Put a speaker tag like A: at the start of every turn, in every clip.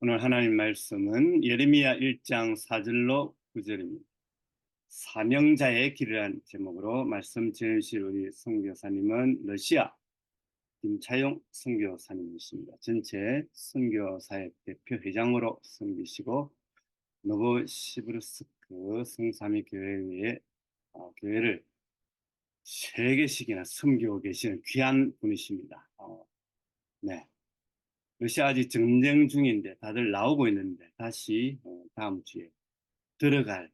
A: 오늘 하나님 말씀은 예레미야 1장 4절로 9절입니다. 사명자의 길이라는 제목으로 말씀 전해주실 우리 선교사님은 러시아 김차용 선교사님이십니다. 전체 선교사의 대표 회장으로 섬기시고 노브시브르스크 성삼위 교회의 교회를 3개씩이나 섬기고 계시는 귀한 분이십니다. 네. 러시아 아직 전쟁 중인데 다들 나오고 있는데 다시 다음 주에 들어갈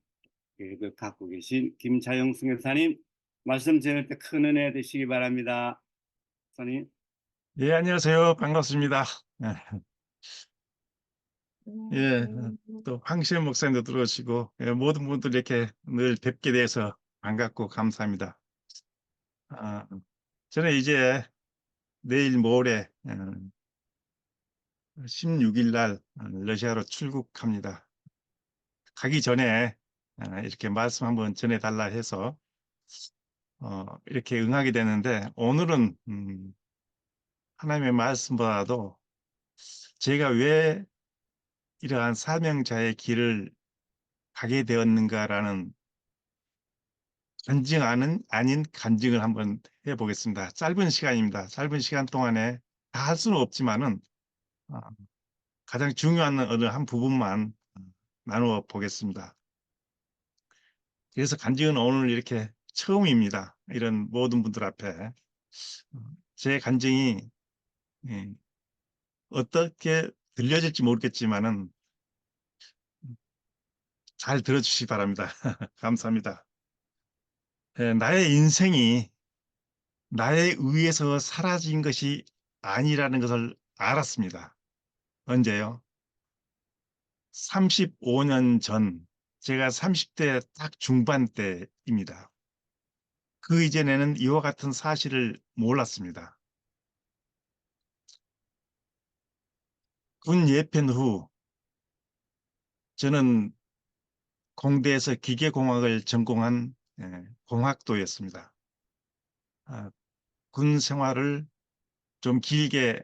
A: 계획을 갖고 계신 김차영 선교사님 말씀 전할 때 큰 은혜 되시기 바랍니다. 선생님.
B: 예, 안녕하세요. 반갑습니다. 예, 예, 또 황시현 목사님도 들어오시고, 예, 모든 분들 이렇게 늘 뵙게 돼서 반갑고 감사합니다. 아, 저는 이제 내일 모레 16일 날 러시아로 출국합니다. 가기 전에 이렇게 말씀 한번 전해달라 해서 이렇게 응하게 되는데, 오늘은 하나님의 말씀보다도 제가 왜 이러한 사명자의 길을 가게 되었는가라는 아닌 간증을 한번 해보겠습니다. 짧은 시간입니다. 짧은 시간 동안에 다 할 수는 없지만은 어, 가장 중요한 어느 한 부분만 나누어 보겠습니다. 그래서 간증은 오늘 이렇게 처음입니다. 이런 모든 분들 앞에 제 간증이 예, 어떻게 들려질지 모르겠지만은 잘 들어주시기 바랍니다. 감사합니다. 나의 인생이 나에 의해서 사라진 것이 아니라는 것을 알았습니다. 언제요? 35년 전, 제가 30대 딱 중반 때입니다. 그 이전에는 이와 같은 사실을 몰랐습니다. 군 예편 후 저는 공대에서 기계공학을 전공한 공학도였습니다. 아, 군 생활을 좀 길게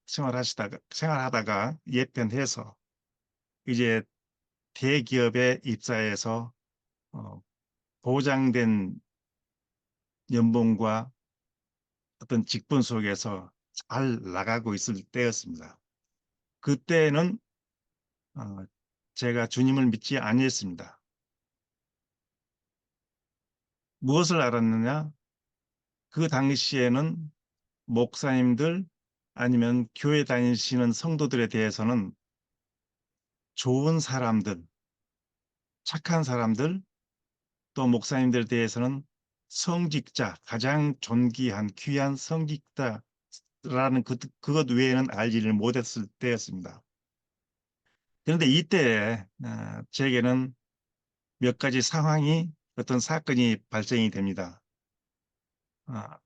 B: 생활하다가 예편해서 이제 대기업에 입사해서 어, 보장된 연봉과 어떤 직분 속에서 잘 나가고 있을 때였습니다. 그때는 어, 제가 주님을 믿지 아니했습니다. 무엇을 알았느냐? 그 당시에는 목사님들 아니면 교회 다니시는 성도들에 대해서는 좋은 사람들, 착한 사람들, 또 목사님들에 대해서는 성직자, 가장 존귀한 귀한 성직자라는 그것 외에는 알지를 못했을 때였습니다. 그런데 이때 제게는 몇 가지 상황이 어떤 사건이 발생이 됩니다.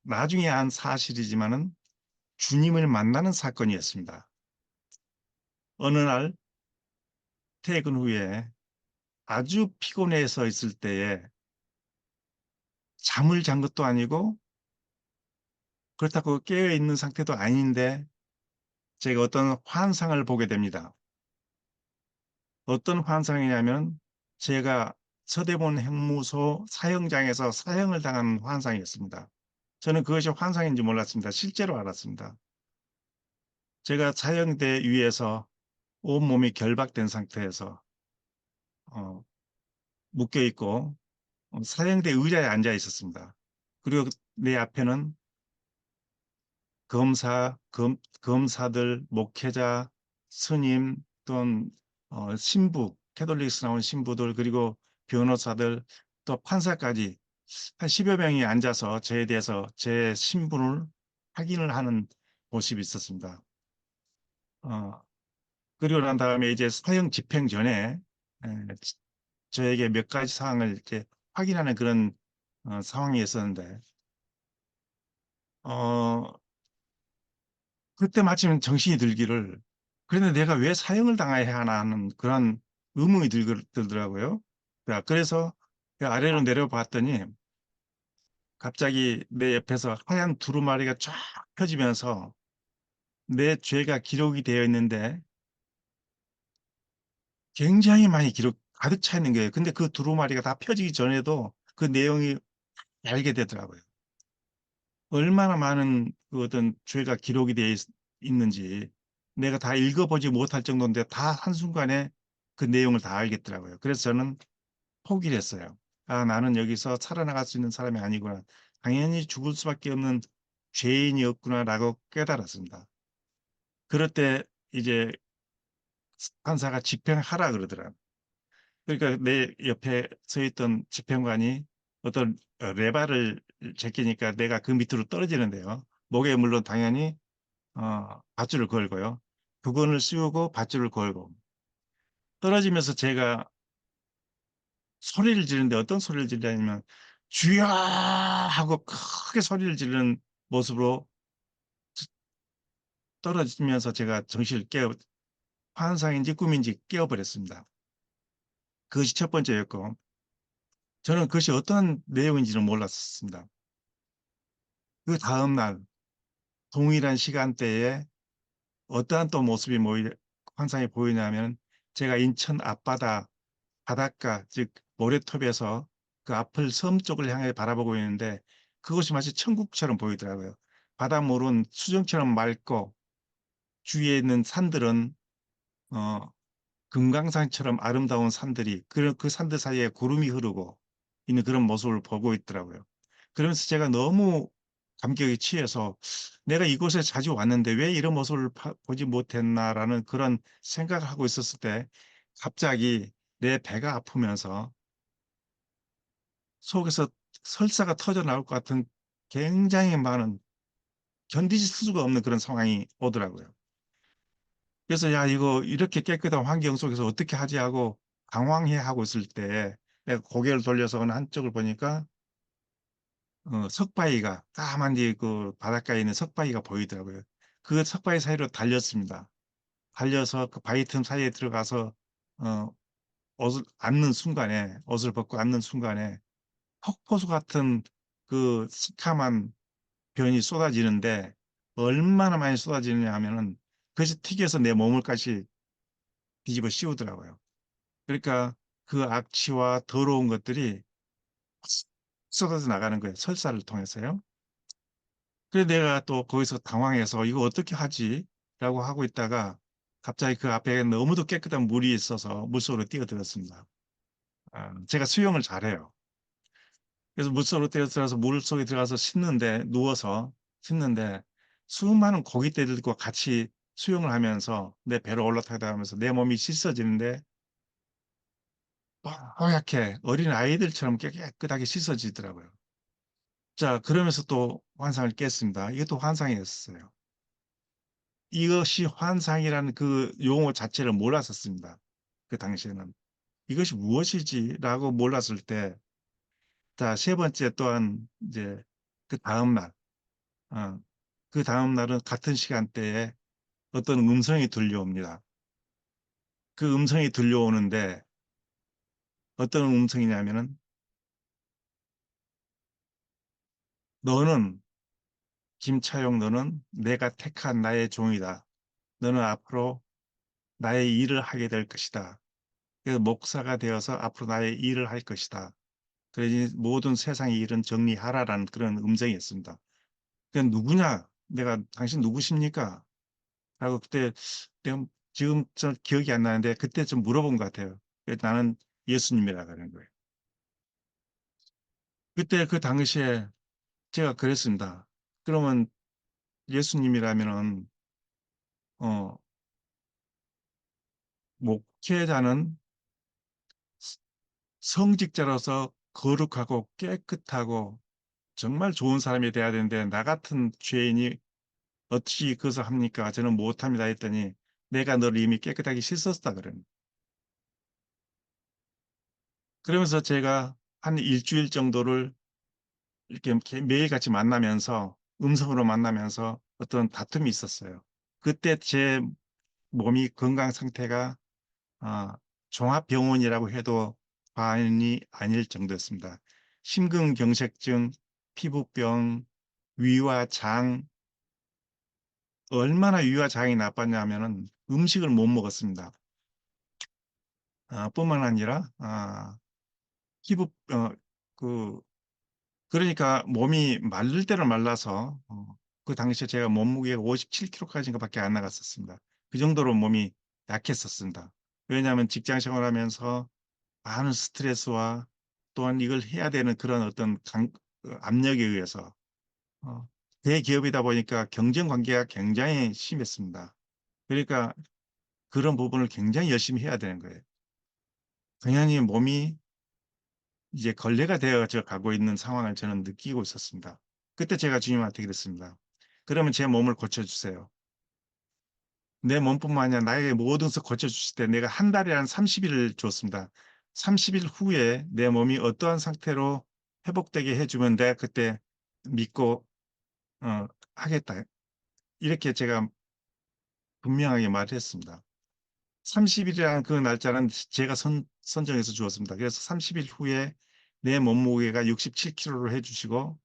B: 나중에 한 사실이지만은 주님을 만나는 사건이었습니다. 어느 날 퇴근 후에 아주 피곤해서 있을 때에 잠을 잔 것도 아니고 그렇다고 깨어 있는 상태도 아닌데 제가 어떤 환상을 보게 됩니다. 어떤 환상이냐면 제가 서대문 행무소 사형장에서 사형을 당한 환상이었습니다. 저는 그것이 환상인지 몰랐습니다. 실제로 알았습니다. 제가 사형대 위에서 온몸이 결박된 상태에서 묶여 있고 사형대 의자에 앉아 있었습니다. 그리고 내 앞에는 검사들, 목회자, 스님, 또는 신부, 캐톨릭에서 나온 신부들, 그리고 변호사들, 또 판사까지 한 10여 명이 앉아서 저에 대해서 제 신분을 확인을 하는 모습이 있었습니다. 어, 그리고 난 다음에 이제 사형 집행 전에 에, 저에게 몇 가지 사항을 이렇게 확인하는 그런 상황이 있었는데, 어, 그때 마침 정신이 들기를, 그런데 내가 왜 사형을 당해야 하나 하는 그런 의문이 들더라고요. 그래서 그 아래로 내려봤더니 갑자기 내 옆에서 하얀 두루마리가 쫙 펴지면서 내 죄가 기록이 되어 있는데 굉장히 많이 기록 가득 차 있는 거예요. 근데 그 두루마리가 다 펴지기 전에도 그 내용이 알게 되더라고요. 얼마나 많은 그 어떤 죄가 기록이 되어 있는지 내가 다 읽어보지 못할 정도인데 다 한순간에 그 내용을 다 알겠더라고요. 그래서 저는 포기를 했어요. 아, 나는 여기서 살아나갈 수 있는 사람이 아니구나. 당연히 죽을 수밖에 없는 죄인이었구나라고 깨달았습니다. 그럴 때 이제 판사가 집행하라 그러더라고요. 그러니까 내 옆에 서 있던 집행관이 어떤 레바를 제끼니까 내가 그 밑으로 떨어지는데요. 목에 물론 당연히 밧줄을 걸고요. 두건을 씌우고 밧줄을 걸고 떨어지면서 제가 소리를 지르는데 어떤 소리를 지르냐면 주여 하고 크게 소리를 지르는 모습으로 떨어지면서 제가 정신을 깨어 환상인지 꿈인지 깨어버렸습니다. 그것이 첫 번째였고 저는 그것이 어떠한 내용인지는 몰랐습니다. 그 다음 날 동일한 시간대에 어떠한 또 모습이 환상이 보이냐면 제가 인천 앞바다 바닷가 즉 모래톱에서 그 앞을 섬 쪽을 향해 바라보고 있는데 그것이 마치 천국처럼 보이더라고요. 바닷물은 수정처럼 맑고 주위에 있는 산들은 어, 금강산처럼 아름다운 산들이 그 산들 사이에 구름이 흐르고 있는 그런 모습을 보고 있더라고요. 그러면서 제가 너무 감격에 취해서 내가 이곳에 자주 왔는데 왜 이런 모습을 보지 못했나라는 그런 생각을 하고 있었을 때 갑자기 내 배가 아프면서 속에서 설사가 터져 나올 것 같은 굉장히 많은 견디질 수가 없는 그런 상황이 오더라고요. 그래서 야, 이거 이렇게 깨끗한 환경 속에서 어떻게 하지 하고 당황해 하고 있을 때 내가 고개를 돌려서 어느 한쪽을 보니까 석바위가 까만 그 바닷가에 있는 석바위가 보이더라고요. 그 석바위 사이로 달렸습니다. 달려서 그 바위 틈 사이에 들어가서 어, 옷을 앉는 순간에 옷을 벗고 앉는 순간에 폭포수 같은 그 시커먼 변이 쏟아지는데 얼마나 많이 쏟아지느냐 하면은 그것이 튀겨서 내 몸을까지 뒤집어 씌우더라고요. 그러니까 그 악취와 더러운 것들이 쏟아져 나가는 거예요. 설사를 통해서요. 그래서 내가 또 거기서 당황해서 이거 어떻게 하지? 라고 하고 있다가 갑자기 그 앞에 너무도 깨끗한 물이 있어서 물속으로 뛰어들었습니다. 제가 수영을 잘해요. 그래서 물속으로 뛰어들어서 물속에 들어가서 누워서 씻는데 수많은 고깃대들과 같이 수영을 하면서 내 배로 올라타다 하면서 내 몸이 씻어지는데 뽀얗게 어린 아이들처럼 깨끗하게 씻어지더라고요. 자, 그러면서 또 환상을 깼습니다. 이것도 환상이었어요. 이것이 환상이라는 그 용어 자체를 몰랐었습니다. 그 당시에는. 이것이 무엇이지라고 몰랐을 때, 자, 세 번째 또한 이제 그 다음 날, 어, 그 다음 날은 같은 시간대에 어떤 음성이 들려옵니다. 그 음성이 들려오는데 어떤 음성이냐면은 너는 김차용 너는 내가 택한 나의 종이다. 너는 앞으로 나의 일을 하게 될 것이다. 그래서 목사가 되어서 앞으로 나의 일을 할 것이다. 그래서 모든 세상의 일은 정리하라라는 그런 음성이었습니다. 그 누구냐? 내가 당신 누구십니까? 라고 그때 내가 지금 저 기억이 안 나는데 그때 좀 물어본 것 같아요. 그래서 나는 예수님이라 그러는 거예요. 그때 그 당시에 제가 그랬습니다. 그러면 예수님이라면은 어, 목회자는 성직자로서 거룩하고 깨끗하고 정말 좋은 사람이 돼야 되는데 나 같은 죄인이 어찌 그것을 합니까? 저는 못합니다 했더니 내가 너를 이미 깨끗하게 씻었다 그러는. 그러면서 제가 한 일주일 정도를 이렇게 매일같이 만나면서 음성으로 만나면서 어떤 다툼이 있었어요. 그때 제 몸이 건강 상태가 아, 종합병원이라고 해도 과언이 아닐 정도였습니다. 심근경색증, 피부병, 위와 장, 얼마나 위와 장이 나빴냐면은 음식을 못 먹었습니다. 뿐만 아니라 피부 그 그러니까 몸이 마를 대로 말라서 그 당시에 제가 몸무게가 57kg까지밖에 안 나갔었습니다. 그 정도로 몸이 약했었습니다. 왜냐하면 직장 생활하면서 많은 스트레스와 또한 이걸 해야 되는 그런 어떤 압력에 의해서 대기업이다 보니까 경쟁 관계가 굉장히 심했습니다. 그러니까 그런 부분을 굉장히 열심히 해야 되는 거예요. 당연히 몸이 이제 걸레가 되어져 가고 있는 상황을 저는 느끼고 있었습니다. 그때 제가 주님한테 그랬습니다. "그러면 제 몸을 고쳐 주세요. 내 몸뿐만 아니라 나의 모든 것을 고쳐 주실 때." 내가 한 달이란 30 일을 줬습니다. "30일 후에 내 몸이 어떠한 상태로 회복되게 해 주면 내가 그때 믿고 하겠다." 이렇게 제가 분명하게 말을 했습니다. 30 일이라는 그 날짜는 제가 선정해서 주었습니다. 그래서 30일 후에 내 몸무게가 67kg로 해 주시고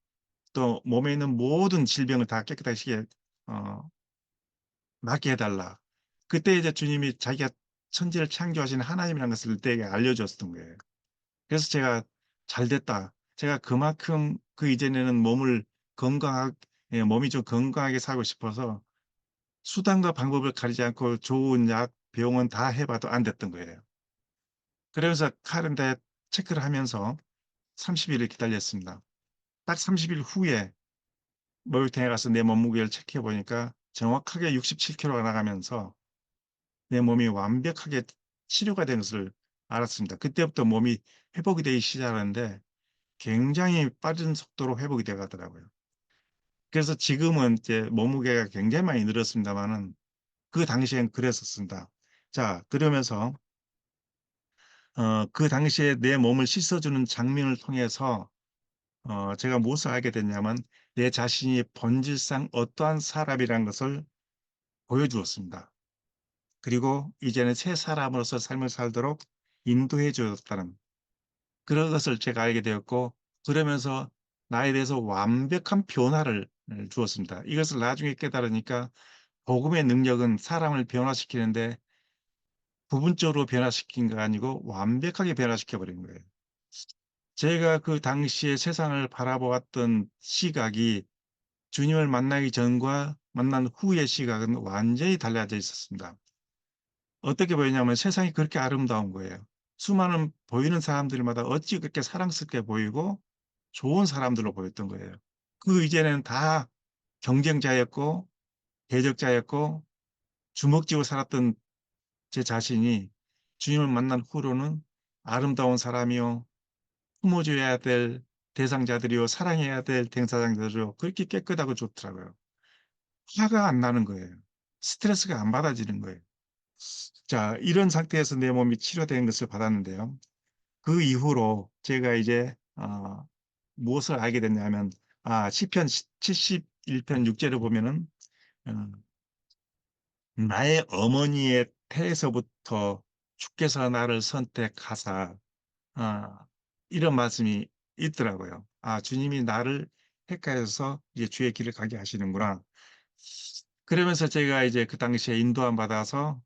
B: 또 몸에 있는 모든 질병을 다 깨끗하시게 어 낫게 해 달라. 그때 이제 주님이 자기가 천지를 창조하신 하나님이라는 것을 내게 알려줬던 거예요. 그래서 제가 '잘 됐다.' 제가 그만큼 그 이전에는 몸을 건강하 예 몸이 좀 건강하게 살고 싶어서 수단과 방법을 가리지 않고 좋은 약, 병원 다 해 봐도 안 됐던 거예요. 그러면서 칼인데 체크를 하면서 30 일을 기다렸습니다. 딱 30일 후에 목욕탕에 가서 내 몸무게를 체크해 보니까 정확하게 67kg가 나가면서 내 몸이 완벽하게 치료가 되는 것을 알았습니다. 그때부터 몸이 회복이 되기 시작하는데 굉장히 빠른 속도로 회복이 돼 가더라고요. 그래서 지금은 이제 몸무게가 굉장히 많이 늘었습니다마는 그 당시엔 그랬었습니다. 자 그러면서 그 당시에 내 몸을 씻어 주는 장면을 통해서 제가 무엇을 알게 됐냐면 내 자신이 본질상 어떠한 사람이라는 것을 보여주었습니다. 그리고 이제는 새 사람으로서 삶을 살도록 인도해 주었다는 그런 것을 제가 알게 되었고 그러면서 나에 대해서 완벽한 변화를 주었습니다. 이것을 나중에 깨달으니까 복음의 능력은 사람을 변화시키는데 부분적으로 변화시킨 게 아니고 완벽하게 변화시켜 버린 거예요. 제가 그 당시에 세상을 바라보았던 시각이 주님을 만나기 전과 만난 후의 시각은 완전히 달라져 있었습니다. 어떻게 보이냐면 세상이 그렇게 아름다운 거예요. 수많은 보이는 사람들마다 어찌 그렇게 사랑스럽게 보이고 좋은 사람들로 보였던 거예요. 그 이전에는 다 경쟁자였고 대적자였고 주먹쥐고 살았던 제 자신이 주님을 만난 후로는 아름다운 사람이요 품어줘야 될 대상자들이요 사랑해야 될 대상자들이요 그렇게 깨끗하고 좋더라고요. 화가 안 나는 거예요. 스트레스가 안 받아지는 거예요. 자 이런 상태에서 내 몸이 치료된 것을 받았는데요. 그 이후로 제가 이제 무엇을 알게 됐냐면 시편 71편 6 절을 보면은 어 "나의 어머니의 태에서부터 주께서 나를 선택하사" 이런 말씀이 있더라고요. 주님이 나를 택하여서 이제 주의 길을 가게 하시는구나. 그러면서 제가 이제 그 당시에 인도함 받아서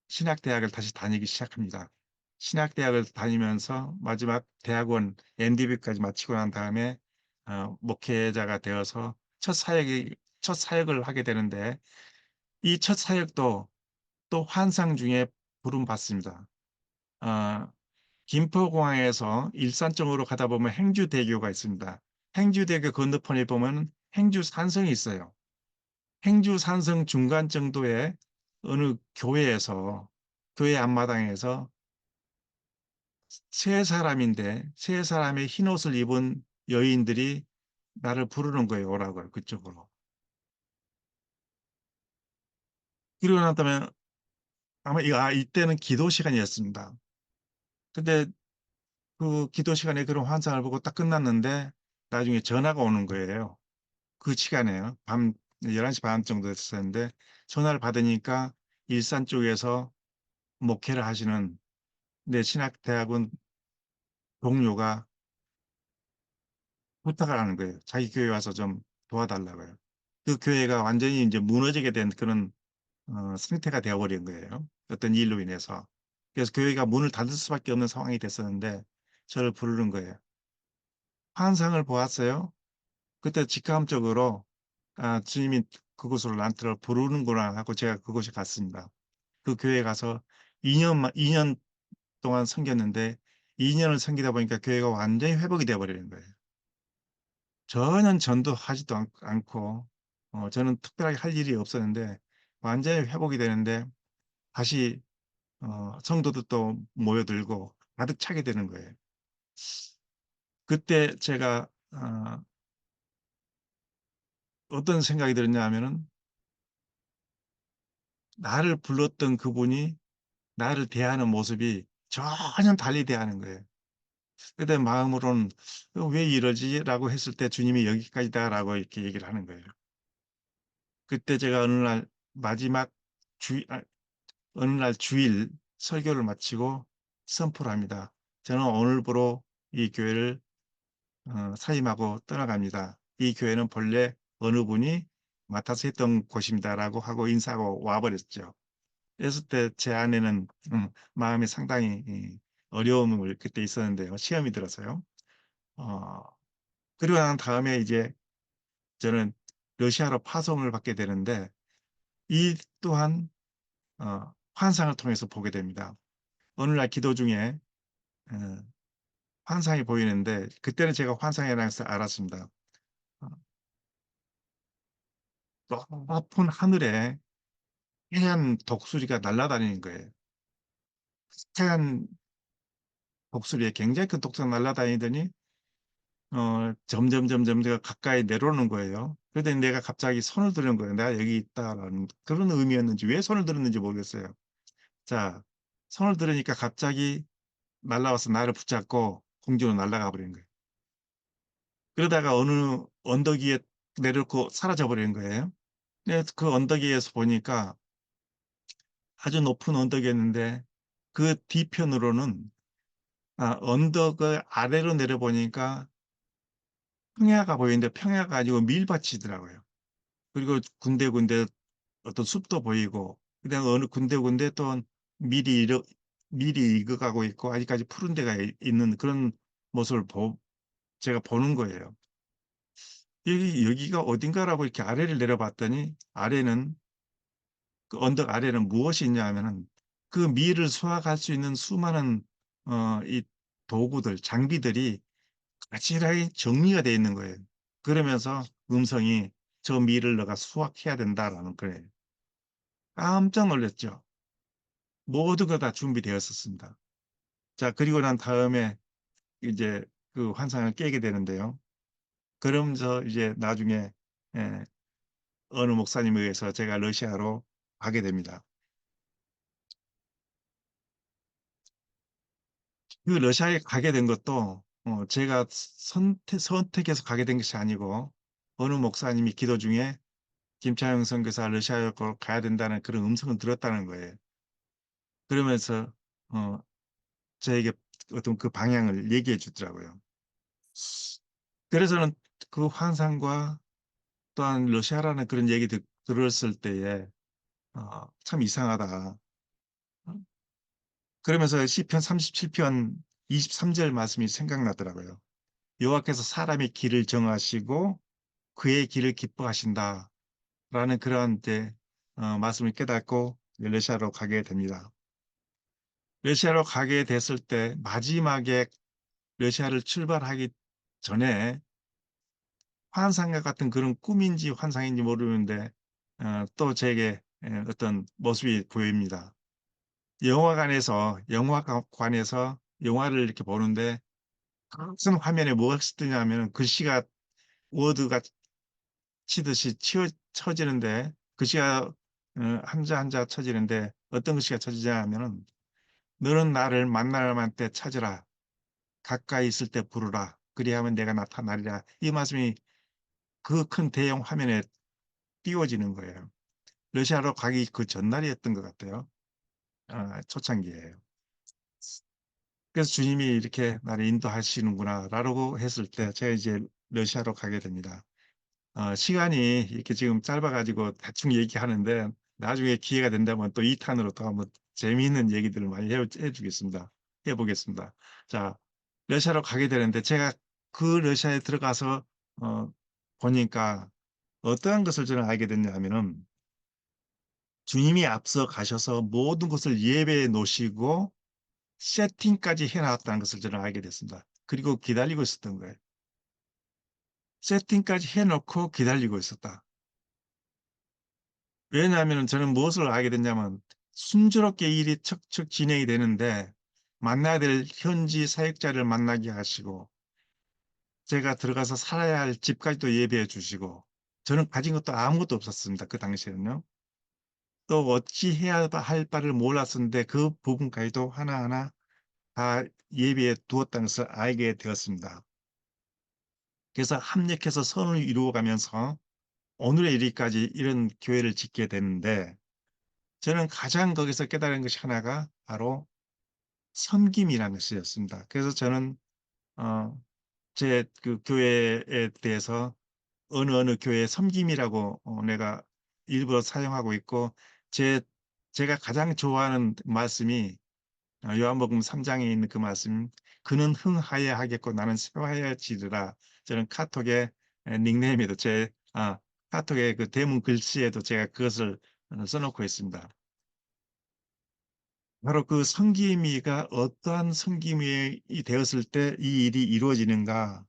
B: 신학대학을 다시 다니기 시작합니다. 신학대학을 다니면서 마지막 대학원 MDB까지 마치고 난 다음에 목회자가 되어서 첫 사역을 하게 되는데 이 첫 사역도 또 환상 중에 부름받습니다. 어 김포공항에서 일산 쪽으로 가다 보면 행주대교가 있습니다. 행주대교 건너편에 보면 행주산성이 있어요. 행주산성 중간 정도의 어느 교회에서 교회 앞마당에서 세 사람인데 세 사람의 흰옷을 입은 여인들이 나를 부르는 거예요, 오라고요, 그쪽으로. 그러고 난 다음에 아마 이때는 기도 시간이었습니다. 근데 그 기도 시간에 그런 환상을 보고 딱 끝났는데 나중에 전화가 오는 거예요. 그 시간에요. 밤 11시 반 정도 됐었는데 전화를 받으니까 일산 쪽에서 목회를 하시는 내 신학대학원 동료가 부탁을 하는 거예요. 자기 교회 와서 좀 도와달라고요. 그 교회가 완전히 인제 무너지게 된 그런 상태가 되어 버린 거예요, 어떤 일로 인해서. 그래서 교회가 문을 닫을 수밖에 없는 상황이 됐었는데 저를 부르는 거예요. 환상을 보았어요. 그때 직감적으로 '아 주님이 그곳으로 나를 부르는구나.' 하고 제가 그곳에 갔습니다. 그 교회에 가서 2년 동안 섬겼는데 2 년을 섬기다 보니까 교회가 완전히 회복이 돼 버리는 거예요. 전혀 전도하지도 않고 저는 특별하게 할 일이 없었는데 완전히 회복이 되는데 다시 성도들 또 모여들고 가득 차게 되는 거예요. 그때 제가 어떤 생각이 들었냐 하면은 나를 불렀던 그분이 나를 대하는 모습이 전혀 달리 대하는 거예요. 그때 마음으로는 '왜 이러지?'라고 했을 때 주님이 "여기까지다."라고 이렇게 얘기를 하는 거예요. 그때 제가 어느 날 마지막 주 어느 날 주일 설교를 마치고 선포를 합니다. "저는 오늘부로 이 교회를 사임하고 떠나갑니다. 이 교회는 본래 어느 분이 맡아서 했던 곳입니다."라고 하고 인사하고 와 버렸죠. 그랬을 때 제 아내는 마음이 상당히 어려움을 그때 있었는데요. 시험이 들어서요. 어 그리고 난 다음에 이제 저는 러시아로 파송을 받게 되는데 이 또한 환상을 통해서 보게 됩니다. 어느 날 기도 중에 어 환상이 보이는데 그때는 제가 환상이라는 것을 알았습니다. 어 높은 하늘에 하얀 독수리가 날아다니는 거예요. 하얀 독수리에 굉장히 큰 독수리가 날아다니더니 점점점점 가까이 내려오는 거예요. 그러더니 내가 갑자기 손을 드는 거예요. '내가 여기 있다.'라는 그런 의미였는지 왜 손을 들었는지 모르겠어요. 자 손을 들으니까 갑자기 날아와서 나를 붙잡고 공중으로 날아가 버리는 거예요. 그러다가 어느 언덕 위에 내려놓고 사라져 버리는 거예요. 근데 그 언덕 위에서 보니까 아주 높은 언덕이었는데 그 뒤편으로는 언덕을 아래로 내려보니까 평야가 보이는데 평야가 아니고 밀밭이더라고요. 그리고 군데군데 어떤 숲도 보이고 그다음에 어느 군데군데 또 밀이 이러 밀이 익어가고 있고 아직까지 푸른 데가 있는 그런 모습을 제가 보는 거예요. 여기가 어딘가라고 이렇게 아래를 내려봤더니 아래는 그 언덕 아래는 무엇이 있냐 하면은 그 밀을 수확할 수 있는 수많은 이 도구들 장비들이 까칠하게 정리가 되어 있는 거예요. 그러면서 음성이 "저 밀을 너가 수확해야 된다."라는 거예요. 깜짝 놀랐죠. 모두가 다 준비되었었습니다. 자 그리고 난 다음에 이제 그 환상을 깨게 되는데요. 그러면서 이제 나중에 예 어느 목사님에 의해서 제가 러시아로 가게 됩니다. 그 러시아에 가게 된 것도 제가 선택해서 가게 된 것이 아니고 어느 목사님이 기도 중에 김창영 선교사 러시아로 가야 된다는 그런 음성을 들었다는 거예요. 그러면서 어 저에게 어떤 그 방향을 얘기해 주더라고요. 그래서는 그 환상과 또한 러시아라는 그런 얘기 들었을 때에 '참 이상하다.' 어 그러면서 시편 37편 23절 말씀이 생각나더라고요. "여호와께서 사람의 길을 정하시고 그의 길을 기뻐하신다."라는 그러한 이제 말씀을 깨닫고 이제 러시아로 가게 됩니다. 러시아로 가게 됐을 때 마지막에 러시아를 출발하기 전에 환상과 같은 그런 꿈인지 환상인지 모르는데 또 제게 어떤 모습이 보입니다. 영화관에서 영화를 이렇게 보는데 큰 화면에 뭐가 뜨냐면은 글씨가 워드가 치듯이 쳐지는데 글씨가 한자 한자 쳐지는데 어떤 글씨가 쳐지냐 하면은 "너는 나를 만날 때 찾으라. 가까이 있을 때 부르라. 그리하면 내가 나타나리라." 이 말씀이 그 큰 대형 화면에 띄워지는 거예요. 러시아로 가기 그 전날이었던 것 같아요. 초창기에요. 그래서 '주님이 이렇게 나를 인도하시는구나.'라고 했을 때 제가 이제 러시아로 가게 됩니다. 시간이 이렇게 지금 짧아 가지고 대충 얘기하는데 나중에 기회가 된다면 또 2 탄으로 또 한번 재미있는 얘기들을 많이 해주겠습니다. 해보겠습니다. 자, 러시아로 가게 되는데 제가 그 러시아에 들어가서 보니까 어떠한 것을 저는 알게 됐냐면은 주님이 앞서 가셔서 모든 것을 예배해 놓으시고 세팅까지 해놨다는 것을 저는 알게 됐습니다. 그리고 기다리고 있었던 거예요. 세팅까지 해놓고 기다리고 있었다. 왜냐하면 저는 무엇을 알게 됐냐면 순조롭게 일이 척척 진행이 되는데 만나야 될 현지 사역자를 만나게 하시고 제가 들어가서 살아야 할 집까지도 예배해 주시고 저는 가진 것도 아무것도 없었습니다. 그 당시에는요. 또 어찌 해야 할 바를 몰랐었는데 그 부분까지도 하나하나 다 예배에 두었다는 것을 알게 되었습니다. 그래서 합력해서 선을 이루어가면서 오늘에 이르기까지 이런 교회를 짓게 됐는데 저는 가장 거기서 깨달은 것이 하나가 바로 섬김이라는 것이었습니다. 그래서 저는 제 그 교회에 대해서 어느 교회 섬김이라고 내가 일부러 사용하고 있고 제가 가장 좋아하는 말씀이 요한복음 3장에 있는 그 말씀 그는 흥하여야 하겠고 나는 쇠하여지리라. 저는 카톡에 닉네임에도 카톡의 그 대문 글씨에도 제가 그것을 써놓고 있습니다. 바로 그 섬김이가 어떠한 섬김이 되었을 때 이 일이 이루어지는가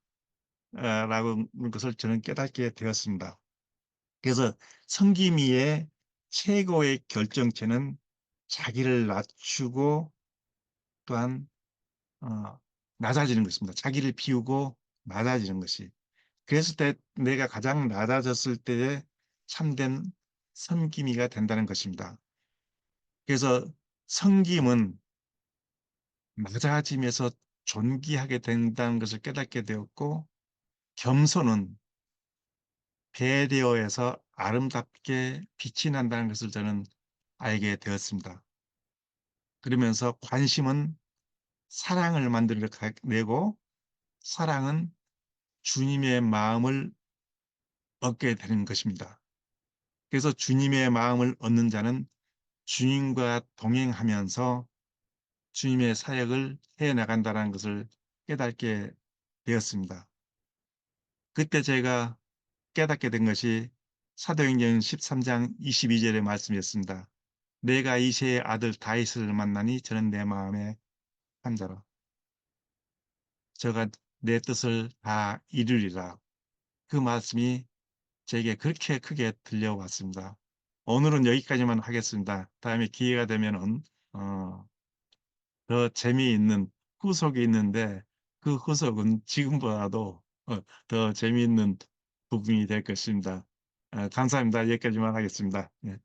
B: 라고 것을 저는 깨닫게 되었습니다. 그래서 섬김이의 최고의 결정체는 자기를 낮추고 또한 낮아지는 것입니다. 자기를 비우고 낮아지는 것이. 그랬을 때 내가 가장 낮아졌을 때에 참된 섬김이가 된다는 것입니다. 그래서 섬김은 낮아짐에서 존귀하게 된다는 것을 깨닫게 되었고 겸손은 배려에서 아름답게 빛이 난다는 것을 저는 알게 되었습니다. 그러면서 관심은 사랑을 만들어내고 사랑은 주님의 마음을 얻게 되는 것입니다. 그래서 주님의 마음을 얻는 자는 주님과 동행하면서 주님의 사역을 해나간다는 것을 깨닫게 되었습니다. 그때 제가 깨닫게 된 것이 사도행전 13장 22절의 말씀이었습니다. 내가 이새의 아들 다윗을 만나니 저는 내 마음에 한 자라. 저가 내 뜻을 다 이루리라. 그 말씀이 제게 그렇게 크게 들려왔습니다. 오늘은 여기까지만 하겠습니다. 다음에 기회가 되면은 더 재미있는 후속이 있는데 그 후속은 지금보다도 더 재미있는 부분이 될 것입니다. 감사합니다. 여기까지만 하겠습니다. 예.